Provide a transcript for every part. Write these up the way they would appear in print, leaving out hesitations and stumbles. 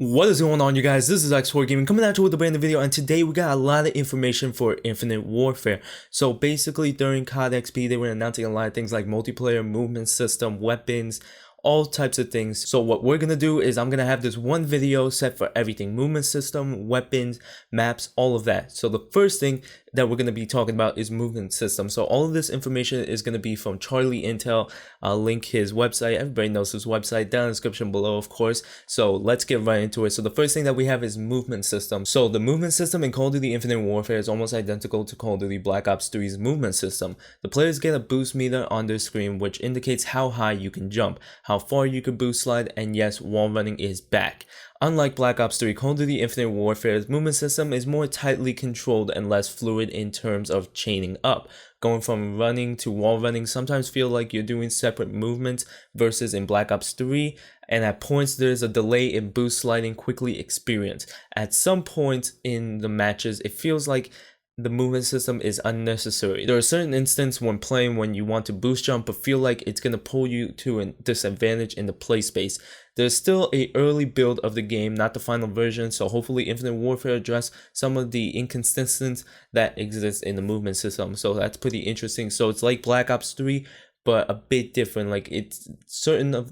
What is going on, you guys? This is X4 Gaming coming at you with a brand new video, and today we got a lot of information for Infinite Warfare. So basically, during COD XP, they were announcing a lot of things like multiplayer, movement system, weapons, all types of things. So what we're gonna do is I'm gonna have this one video set for everything: movement system, weapons, maps, all of that. So the first thing that we're going to be talking about is movement system. So all of this information is going to be from Charlie Intel. I'll link his website. Everybody knows his website down in the description below, of course. So let's get right into it. So the first thing that we have is movement system. So the movement system in Call of Duty Infinite Warfare is almost identical to Call of Duty Black Ops 3's movement system. The players get a boost meter on their screen, which indicates how high you can jump, how far you can boost slide, and yes, wall running is back. Unlike Black Ops 3, Call of Duty Infinite Warfare's movement system is more tightly controlled and less fluid in terms of chaining up. Going from running to wall running sometimes feel like you're doing separate movements versus in Black Ops 3, and at points there's a delay in boost sliding quickly experienced. At some points in the matches, it feels like the movement system is unnecessary. There are certain instances when playing when you want to boost jump but feel like it's going to pull you to a disadvantage in the play space. There's still a early build of the game, not the final version, so hopefully Infinite Warfare address some of the inconsistencies that exist in the movement system. So that's pretty interesting. So it's like Black Ops 3, but a bit different. Like it's certain of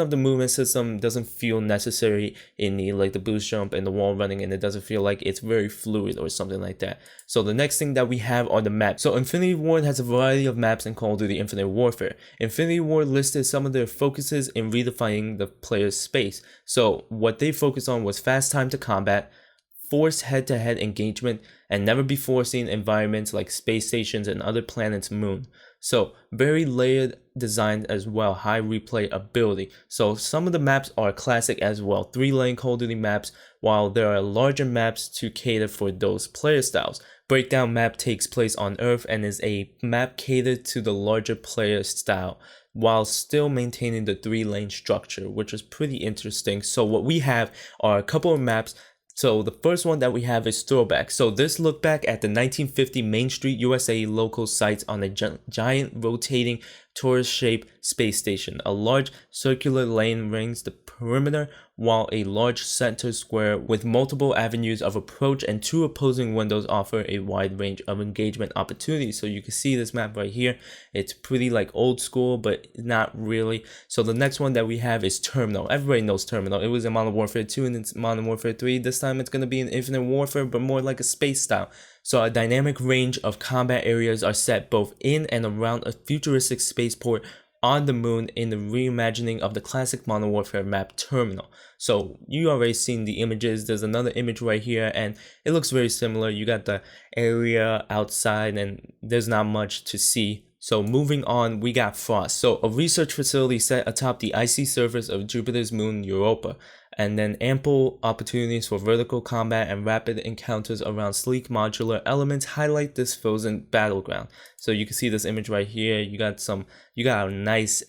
the movement system doesn't feel necessary in the like the boost jump and the wall running, and it doesn't feel like it's very fluid or something like that. So the next thing that we have are the maps. So Infinity Ward has a variety of maps in Call of Duty Infinite Warfare. Infinity Ward listed some of their focuses in redefining the player's space. So what they focused on was fast time to combat, forced head-to-head engagement, and never before seen environments like space stations and other planets' moon. So very layered design as well, high replay ability. So some of the maps are classic as well, 3-lane Call of Duty maps, while there are larger maps to cater for those player styles. Breakdown map takes place on Earth and is a map catered to the larger player style, while still maintaining the 3-lane structure, which is pretty interesting. So what we have are a couple of maps. So the first one that we have is Throwback. So this look back at the 1950 Main Street USA local sites on a giant rotating torus-shaped space station. A large circular lane rings the perimeter, while a large center square with multiple avenues of approach and 2 opposing windows offer a wide range of engagement opportunities. So you can see this map right here. It's pretty like old school, but not really. So the next one that we have is Terminal. Everybody knows Terminal. It was in Modern Warfare 2 and it's Modern Warfare 3. This time it's going to be in Infinite Warfare, but more like a space style. So a dynamic range of combat areas are set both in and around a futuristic spaceport on the moon in the reimagining of the classic Modern Warfare map Terminal. So you already seen the images. There's another image right here and it looks very similar. You got the area outside and there's not much to see. So moving on, we got Frost. So a research facility set atop the icy surface of Jupiter's moon Europa, and then ample opportunities for vertical combat and rapid encounters around sleek modular elements highlight this frozen battleground. So you can see this image right here. You got a nice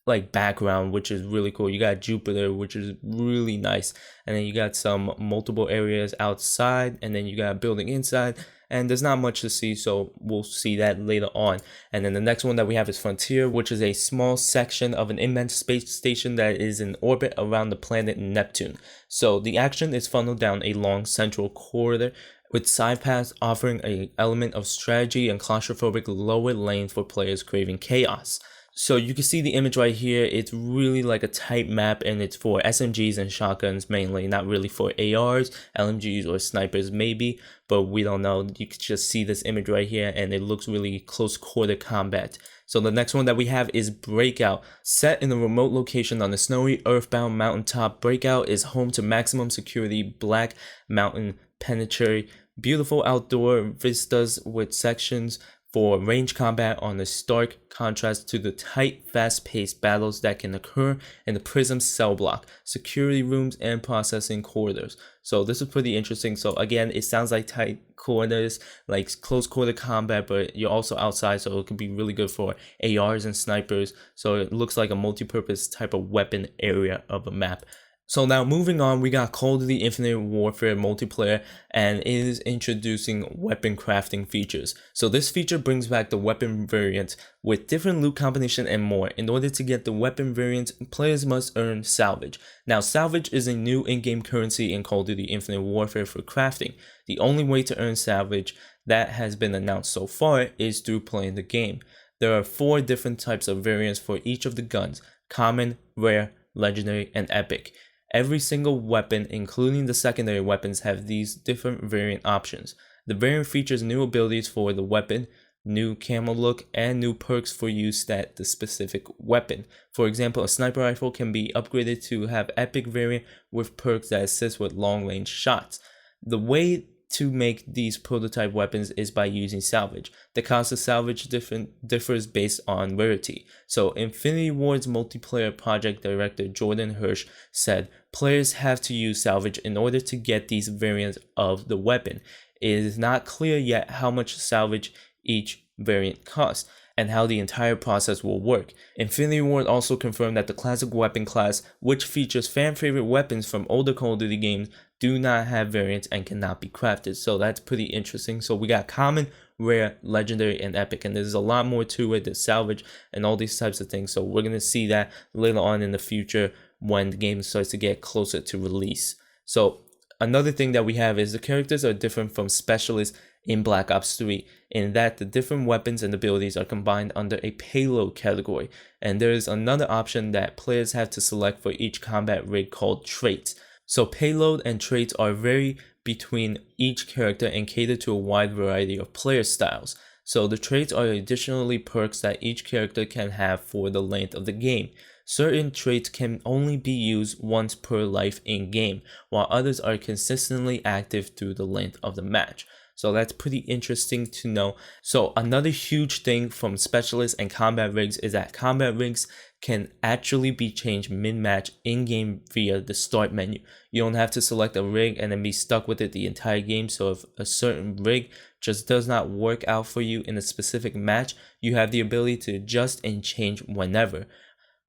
like background, which is really cool. You got Jupiter, which is really nice, and then you got some multiple areas outside, and then you got a building inside, and there's not much to see, so we'll see that later on. And then the next one that we have is Frontier, which is a small section of an immense space station that is in orbit around the planet Neptune. So the action is funneled down a long central corridor, with side paths offering an element of strategy and claustrophobic lower lanes for players craving chaos. So you can see the image right here. It's really like a tight map, and it's for SMGs and shotguns mainly, not really for ARs, LMGs, or snipers maybe, but we don't know. You can just see this image right here, and it looks really close quarter combat. So the next one that we have is Breakout. Set in a remote location on the snowy earthbound mountaintop, Breakout is home to maximum security Black Mountain Penitentiary, beautiful outdoor vistas with sections for range combat on a stark contrast to the tight, fast-paced battles that can occur in the Prism cell block, security rooms, and processing corridors. So this is pretty interesting. So again, it sounds like tight corners, like close quarter combat, but you're also outside, so it could be really good for ARs and snipers. So it looks like a multi-purpose type of weapon area of a map. So now moving on, we got Call of Duty Infinite Warfare multiplayer, and it is introducing weapon crafting features. So this feature brings back the weapon variants with different loot combination and more. In order to get the weapon variants, players must earn salvage. Now salvage is a new in-game currency in Call of Duty Infinite Warfare for crafting. The only way to earn salvage that has been announced so far is through playing the game. There are 4 different types of variants for each of the guns: common, rare, legendary, and epic. Every single weapon, including the secondary weapons, have these different variant options. The variant features new abilities for the weapon, new camo look, and new perks for use at the specific weapon. For example, a sniper rifle can be upgraded to have epic variant with perks that assist with long range shots. The way to make these prototype weapons is by using salvage. The cost of salvage differs based on rarity. So Infinity Ward's multiplayer project director Jordan Hirsch said players have to use salvage in order to get these variants of the weapon. It is not clear yet how much salvage each variant costs and how the entire process will work. Infinity Ward also confirmed that the classic weapon class, which features fan favorite weapons from older Call of Duty games, do not have variants and cannot be crafted. So that's pretty interesting. So we got common, rare, legendary, and epic, and there's a lot more to it, the salvage and all these types of things. So we're gonna see that later on in the future when the game starts to get closer to release. So another thing that we have is the characters are different from specialists in Black Ops 3 in that the different weapons and abilities are combined under a payload category, and there is another option that players have to select for each combat rig called traits. So payload and traits are vary between each character and cater to a wide variety of player styles. So the traits are additionally perks that each character can have for the length of the game. Certain traits can only be used once per life in game, while others are consistently active through the length of the match. So that's pretty interesting to know. So another huge thing from specialists and combat rigs is that combat rigs can actually be changed mid-match in-game via the start menu. You don't have to select a rig and then be stuck with it the entire game. So if a certain rig just does not work out for you in a specific match, you have the ability to adjust and change whenever.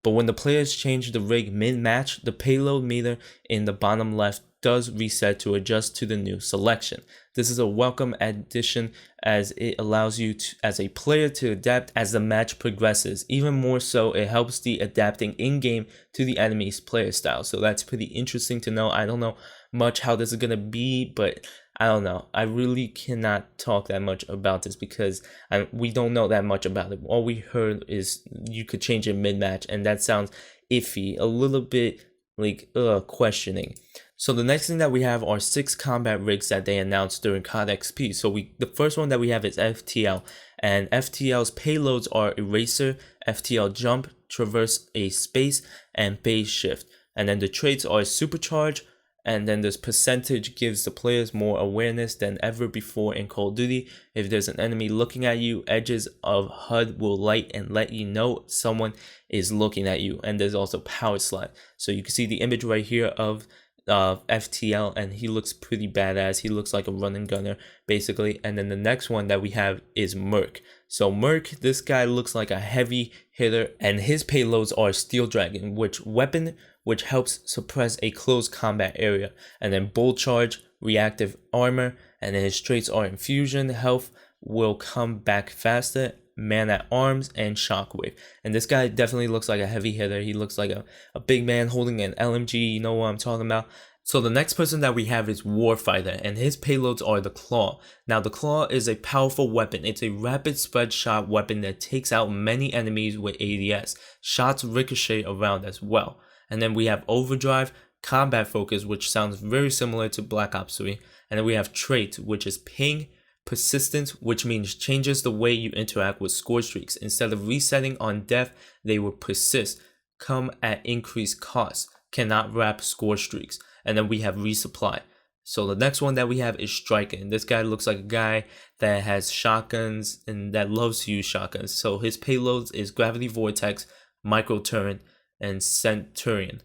But when the players change the rig mid-match, the payload meter in the bottom left does reset to adjust to the new selection. This is a welcome addition as it allows you to, as a player, to adapt as the match progresses. Even more so, it helps the adapting in-game to the enemy's player style. So that's pretty interesting to know. I don't know much how this is going to be, but I don't know. I really cannot talk that much about this because we don't know that much about it. All we heard is you could change it mid-match, and that sounds iffy, a little bit like questioning. So the next thing that we have are 6 combat rigs that they announced during COD XP. So the first one that we have is FTL, and FTL's payloads are Eraser, FTL Jump, Traverse a Space, and Phase Shift. And then the traits are Supercharge, and then this percentage gives the players more awareness than ever before in Call of Duty. If there's an enemy looking at you, edges of HUD will light and let you know someone is looking at you. And there's also Power Slide. So you can see the image right here of FTL, and he looks pretty badass. He looks like a running gunner basically. And then the next one that we have is Merc. So Merc, this guy looks like a heavy hitter, and his payloads are Steel Dragon, which helps suppress a close combat area, and then Bull Charge, reactive armor, and then his traits are Infusion, health will come back faster, Man at Arms, and Shockwave. And this guy definitely looks like a heavy hitter. He looks like a big man holding an LMG. You know what I'm talking about. So the next person that we have is Warfighter, and his payloads are the Claw. Now the Claw is a powerful weapon. It's a rapid spread shot weapon that takes out many enemies with ADS. Shots ricochet around as well. And then we have Overdrive, Combat Focus, which sounds very similar to Black Ops 3. And then we have Trait, which is Ping, Persistence, which means changes the way you interact with score streaks. Instead of resetting on death, they will persist, come at increased cost, cannot wrap score streaks. And then we have Resupply. So the next one that we have is Striker, and this guy looks like a guy that has shotguns and that loves to use shotguns. So his payloads is Gravity Vortex, Micro Turret, and Centurion.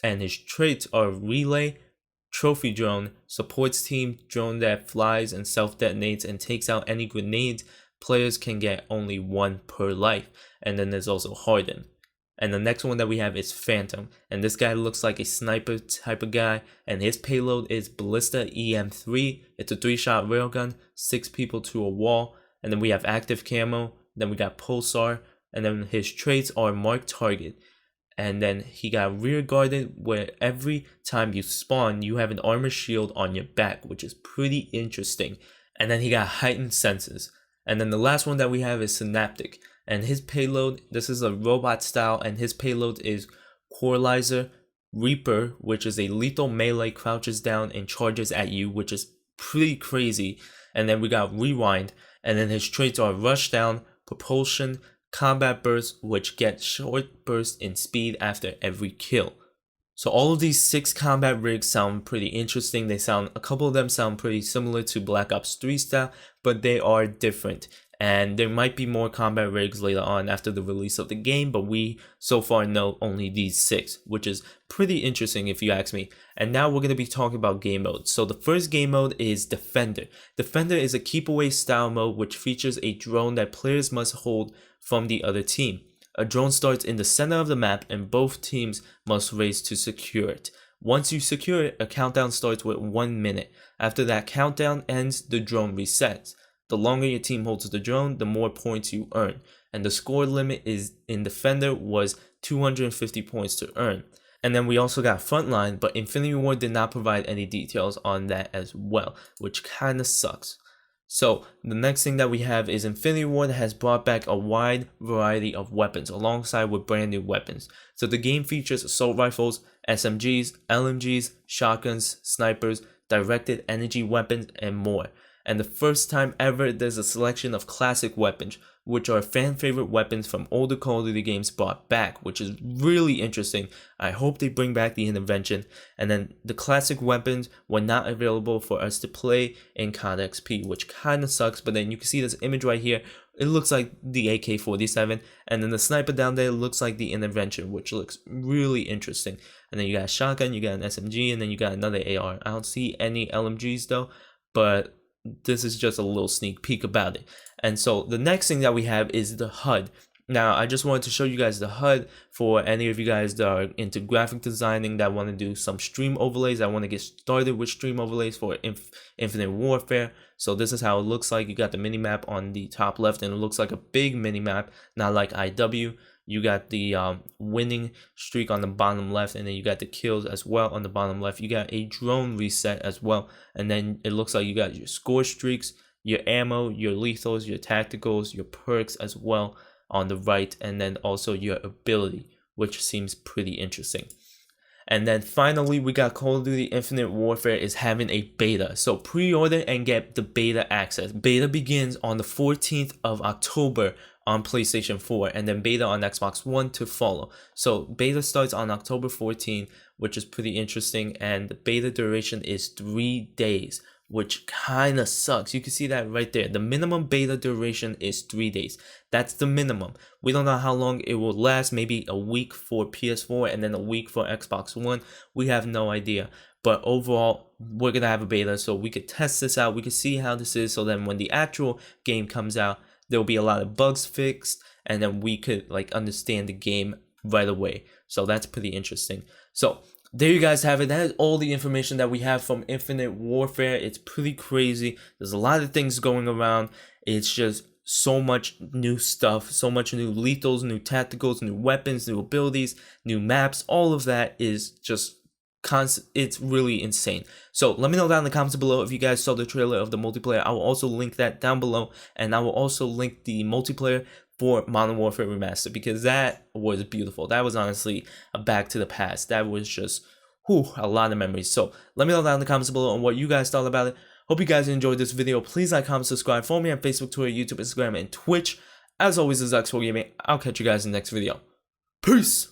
And his traits are Relay, Trophy Drone, Supports Team, Drone that flies and self-detonates and takes out any grenades. Players can get only 1 per life. And then there's also Harden. And the next one that we have is Phantom, and this guy looks like a sniper type of guy, and his payload is Ballista EM3. It's a 3-shot railgun, 6 people to a wall. And then we have active camo, then we got Pulsar, and then his traits are Mark Target. And then he got rear guarded, where every time you spawn you have an armor shield on your back, which is pretty interesting. And then he got heightened senses. And then the last one that we have is Synaptic, and his payload, this is a robot style, and his payload is Coralizer Reaper, which is a lethal melee, crouches down and charges at you, which is pretty crazy. And then we got Rewind, and then his traits are Rush Down, Propulsion, Combat Burst, which gets short burst in speed after every kill. So all of these 6 combat rigs sound pretty interesting. A couple of them sound pretty similar to Black Ops 3 style, but they are different. And there might be more combat rigs later on after the release of the game, but we so far know only these 6, which is pretty interesting if you ask me. And now we're going to be talking about game modes. So the first game mode is Defender. Defender is a keep away style mode which features a drone that players must hold from the other team. A drone starts in the center of the map and both teams must race to secure it. Once you secure it, a countdown starts with 1 minute. After that countdown ends, the drone resets. The longer your team holds the drone, the more points you earn. And the score limit is in Defender was 250 points to earn. And then we also got Frontline, but Infinity Ward did not provide any details on that as well, which kinda sucks. So the next thing that we have is Infinity Ward has brought back a wide variety of weapons alongside with brand new weapons. So the game features assault rifles, SMGs, LMGs, shotguns, snipers, directed energy weapons, and more. And the first time ever, there's a selection of classic weapons, which are fan favorite weapons from older Call of Duty games brought back, which is really interesting. I hope they bring back the intervention. And then the classic weapons were not available for us to play in COD XP, which kind of sucks. But then you can see this image right here. It looks like the AK-47, and then the sniper down there looks like the intervention, which looks really interesting. And then you got a shotgun, you got an SMG, and then you got another AR. I don't see any LMGs though, but this is just a little sneak peek about it. And so the next thing that we have is the HUD. Now I just wanted to show you guys the HUD for any of you guys that are into graphic designing, that want to do some stream overlays. I want to get started with stream overlays for Infinite Warfare. So this is how it looks like. You got the minimap on the top left, and it looks like a big minimap, not like IW. You got the winning streak on the bottom left, and then you got the kills as well on the bottom left. You got a drone reset as well, and then it looks like you got your score streaks, your ammo, your lethals, your tacticals, your perks as well on the right, and then also your ability, which seems pretty interesting. And then finally, we got Call of Duty Infinite Warfare is having a beta. So pre-order and get the beta access. Beta begins on the 14th of October on PlayStation 4, and then beta on Xbox One to follow. So beta starts on October 14th, which is pretty interesting, and the beta duration is 3 days, which kind of sucks. You can see that right there. The minimum beta duration is 3 days. That's the minimum. We don't know how long it will last. Maybe a week for PS4 and then a week for Xbox One. We have no idea. But overall, we're going to have a beta so we could test this out. We could see how this is, so then when the actual game comes out, there'll be a lot of bugs fixed, and then we could understand the game right away. So that's pretty interesting. So there you guys have it. That is all the information that we have from Infinite Warfare. It's pretty crazy. There's a lot of things going around. It's just so much new stuff, so much new lethals, new tacticals, new weapons, new abilities, new maps. All of that is just constant. It's really insane. So let me know down in the comments below if you guys saw the trailer of the multiplayer. I will also link that down below, and I will also link the multiplayer for Modern Warfare Remastered, because that was beautiful. That was honestly a back to the past. That was just a lot of memories. So let me know down in the comments below on what you guys thought about it. Hope you guys enjoyed this video. Please like, comment, subscribe. Follow me on Facebook, Twitter, YouTube, Instagram, and Twitch. As always, this is X4 Gaming. I'll catch you guys in the next video. Peace!